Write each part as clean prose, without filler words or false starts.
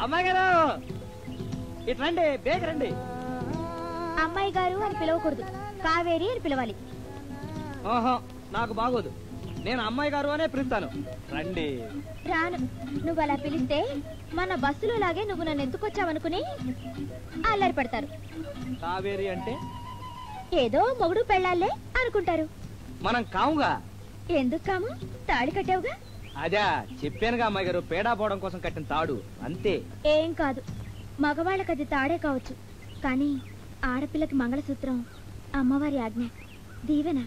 అమ్మాయి గారు ఇటు రండి, బేగ రండి. అమ్మాయి గారు అని పిలవకూడదు, కావేరి అని పిలవాలి. ఓహో, నాకు బాగోదు. నేను అమ్మాయి గారు అనే పిలుస్తాను. రండి. రాను. నువ్వు అలా పిలిస్తే మన బస్సులో లాగే నువ్వు నన్ను ఎందుకొచ్చావనుకుని అల్లరి పడతారు. కావేరి అంటే ఏదో మొగుడు పెళ్ళాలే అనుకుంటారు. మనం కాముగా. ఎందుకు కాము? తాళి కట్టావుగా. అదా చెప్పానుగా అమ్మాయి గారు, పేడా పోవడం కోసం కట్టిన తాడు అంతే. ఏం కాదు, మగవాళ్ళకి అది తాడే కావచ్చు, కానీ ఆడపిల్లకి మంగళసూత్రం అమ్మవారి ఆజ్ఞ, దీవెన.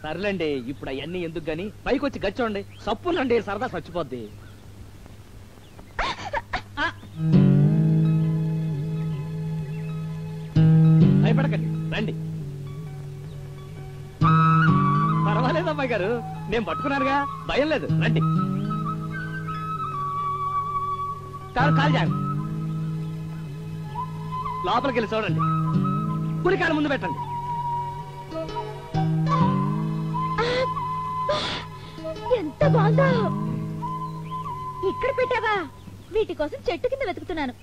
సర్లేండి, ఇప్పుడు అవన్నీ ఎందుకు గాని పైకి వచ్చి గచ్చోండి. సప్పులండి, సరదా చచ్చిపోద్ది. భయపడకండి, రండి. పర్వాలేదు అమ్మాయి గారు, నేను పట్టుకున్నానుగా, భయం లేదు. రండి. కాలు జాగ్రత్త. లోపలికి వెళ్ళి చూడండి. కుడికాలు ముందు పెట్టండి. ఎంత బాగుందో! ఇక్కడ పెట్టావా? వీటి కోసం చెట్టు కింద వెతుకుతున్నాను.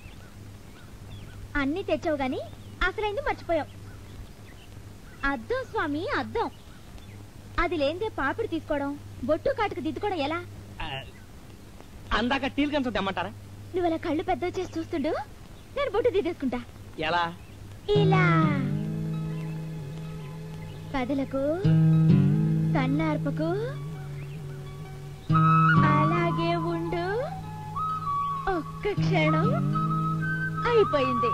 అన్ని తెచ్చావు గాని అసలైంది మర్చిపోయావు. అద్దం స్వామి, అద్దం. అది లేదే పాపిడి తీసుకోవడం, బొట్టు కాటుకు దిద్దుకోవడం ఎలా? అందాక టీల్ కంచం తెమ్మంటారా? నువ్వు అలా కళ్ళు పెద్ద చేసి చూస్తుండు, నేను బొట్టు దిద్దేసుకుంటా. ఎలా? ఇలా కదలకు, కన్నార్పకు, అలాగే ఉండు. ఒక్క క్షణం అయిపోయింది.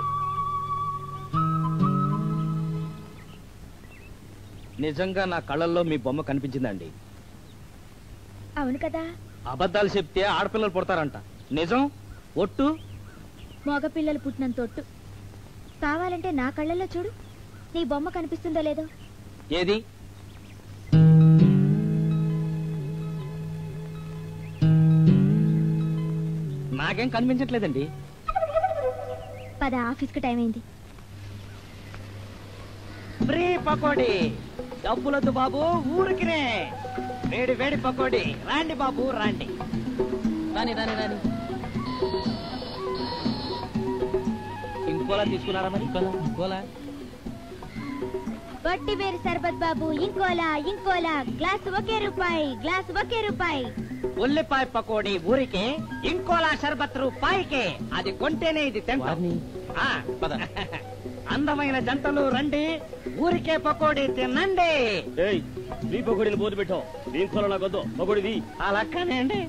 నిజంగా నా కళ్ళల్లో మీ బొమ్మ కనిపించిందండి. అవును కదా. అబద్ధాలు చెప్తే ఆడపిల్లలు పుడతారంట. నిజం ఒట్టు. మగపిల్లలు పుట్టినంత ఒట్టు. కావాలంటే నా కళ్ళల్లో చూడు, నీ బొమ్మ కనిపిస్తుందో లేదో. ఏది? నాకేం కనిపించట్లేదండి. పద, ఆఫీస్కి టైం అయింది. ఫ్రీ పకోడీ. డబ్బులొద్దు బాబు, ఊరికినే వేడి వేడి పకోడీ. రాండి బాబు, రాండి. రాని రాని రాని. ఇంకోలా తీసుకున్నారా మరి? ఇంకోలా. వట్టి వేరు సర్బత్ బాబు, ఇంకోలా ఇంకోలా. గ్లాస్ ఒకే రూపాయి, గ్లాస్ ఒకే రూపాయి. ఉల్లిపాయ పకోడీ ఊరికే, ఇంకోలా షర్బత్ రూపాయికే. అది కొంటేనే ఇది తింటాం. అందమైన జంటలు రండి, ఊరికే పకోడీ తినండి. నీ పకోడీని బోధ పెట్టావు, దీంట్లో నాకొద్దు పకోడీది. అలానే అండి.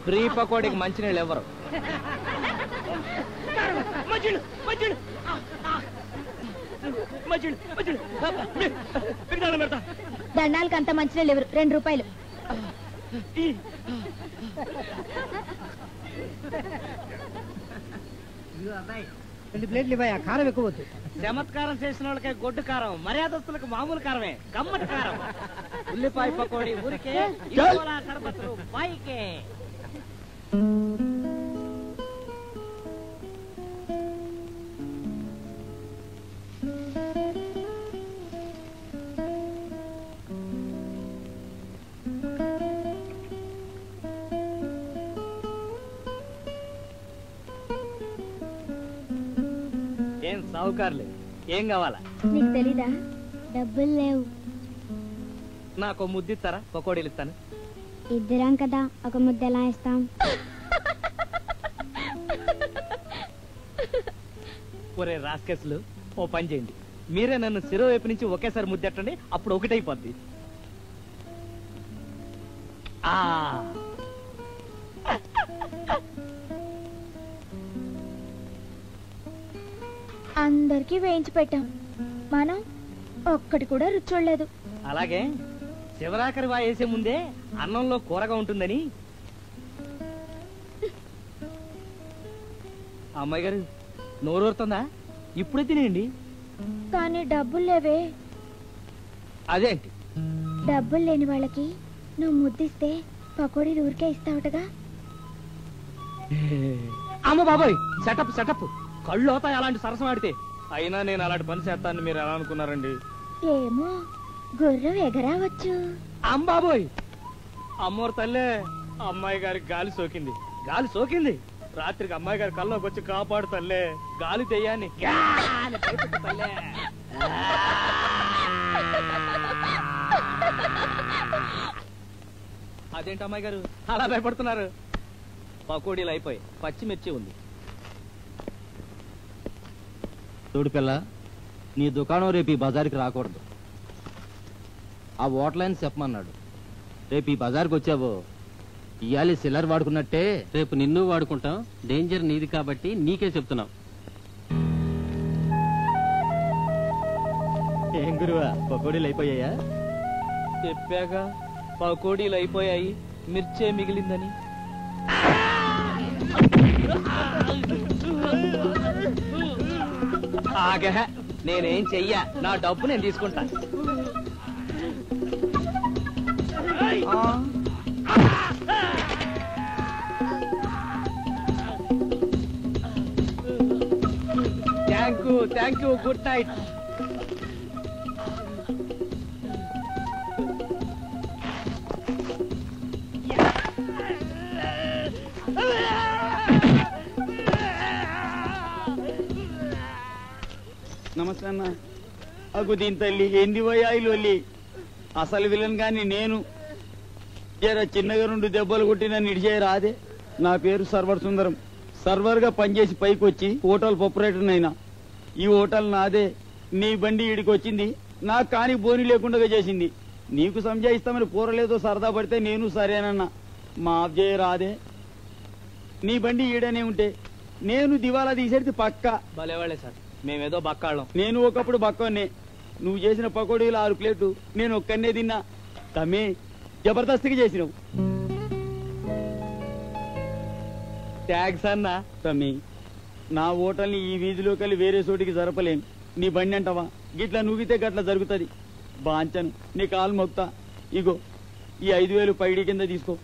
ఫ్రీ పకోడీకి మంచినీళ్ళు ఎవరు? దండాలకు అంత మంచినీళ్ళు ఎవరు? 2 రూపాయలు. రెండు ప్లేట్లు ఇవ్వయా, కారం ఎక్కువ వద్దు. చమత్కారం చేసిన వాళ్ళకే గొడ్డు కారం, మర్యాదస్తులకు మామూలు కారమే, గమ్మటి కారం. ఉల్లిపాయ పకోడీ ఊరికే, ఇంకోలా షర్బత్ రూపాయికే. ఏం సావుకారులే, ఏం కావాలా? నీకు తెలీదా? డబ్బులు లేవు. నాకు ముద్దిస్తారా? పకోడీలు ఇస్తాను. ఇద్దరం కదా, ఒక ముద్ద ఎలా ఇస్తాం? ఒరే రాస్కెస్లు, ఓ పని చేయండి, మీరే నన్ను శిరో వైపు నుంచి ఒకేసారి ముద్దెట్టండి, అప్పుడు ఒకటైపోద్ది. అందరికి వేయించి పెట్టాం, మనం ఒక్కటి కూడా రుచి చూడలేదు. అలాగే శివరాకరి వేసే ముందే అన్నంలో కూరగా ఉంటుందని. అమ్మాయి గారు నోరూరుతుందా? ఇప్పుడే తినేయండి. కానీ డబ్బులు లేవే. అదేంటి? డబ్బులు లేని వాళ్ళకి నువ్వు ముద్దిస్తే పకోడీలు ఊరికే ఇస్తావుటగా. అమ్మ బాబాయ్, సెటప్ సెటప్. కళ్ళు అవుతాయి అలాంటి సరసం ఆడితే. అయినా నేను అలాంటి పని చేస్తానని మీరు ఎలా అనుకున్నారండి? ఏమో, గుర్రం ఎగరావచ్చు. అమ్మ బాబోయ్, అమ్మోరు తల్లే, అమ్మాయి గారికి గాలి సోకింది. గాలి సోకింది. రాత్రికి అమ్మాయి గారి కల్లోకి వచ్చి కాపాడు తల్లే. గాలి తెయ్యాన్ని తల్లే. అదేంటి అమ్మాయి గారు అలా భయపడుతున్నారు? పకోడీలు అయిపోయి పచ్చిమిర్చి ఉంది. చూడు పిల్ల, నీ దుకాణం రేపు ఈ బజార్కి రాకూడదు. ఆ ఓట్లైన్ చెప్పమన్నాడు. రేపు ఈ బజార్కి వచ్చావో ఇయాలి సిల్లర్ వాడుకున్నట్టే రేపు నిన్ను వాడుకుంటాం. డేంజర్ నీది కాబట్టి నీకే చెప్తున్నాం. ఏం గురువా, పకోడీలు అయిపోయాయా? చెప్పాగా పకోడీలు అయిపోయాయి, మిర్చే మిగిలిందని. ఆగహ, నేనేం చెయ్యా, నా డబ్బు నేను తీసుకుంటా. Thank you, good night. నమస్తే అన్న. అగు దీని తల్లి ఏంది పోయాయిలు వెళ్ళి అసలు విలన్ గాని నేను జర చిన్నగా 2 దెబ్బలు కొట్టి నన్ను ఇడిచే రాదే. నా పేరు సర్వర్ సుందరం. సర్వర్ గా పనిచేసి పైకి వచ్చి హోటల్ ప్రొపరేటర్ అయినా. ఈ హోటల్ నాదే. నీ బండి ఈడికి వచ్చింది, నాకు కాని బోని లేకుండా చేసింది. నీకు సంజాయిస్తామని పూరలేదో సరదా పడితే నేను సరేనన్నా. మాఫ్ చేయ రాదే. నీ బండి ఈడనే ఉంటే నేను దివాలా తీసేది పక్క. భలేవాళ్లే సార్, మేమేదో బక్కాళ్ళం. నేను ఒకప్పుడు బక్కనే. నువ్వు చేసిన పకోడీలు 6 ప్లేటు నేను ఒక్కనే తిన్నా. తమ్మి జబర్దస్తిగా చేసినావు. థ్యాంక్స్ అన్న. తమ్మి, నా హోటల్ని ఈ వీధిలోకి వెళ్ళి వేరే చోటికి జరపలేం. నీ బండి అంటావా? గిట్లా నువ్వితే గట్లా జరుగుతుంది. బాంచను, నీ కాలు మొక్తా. ఇగో ఈ 5,000 పైడి కింద తీసుకో.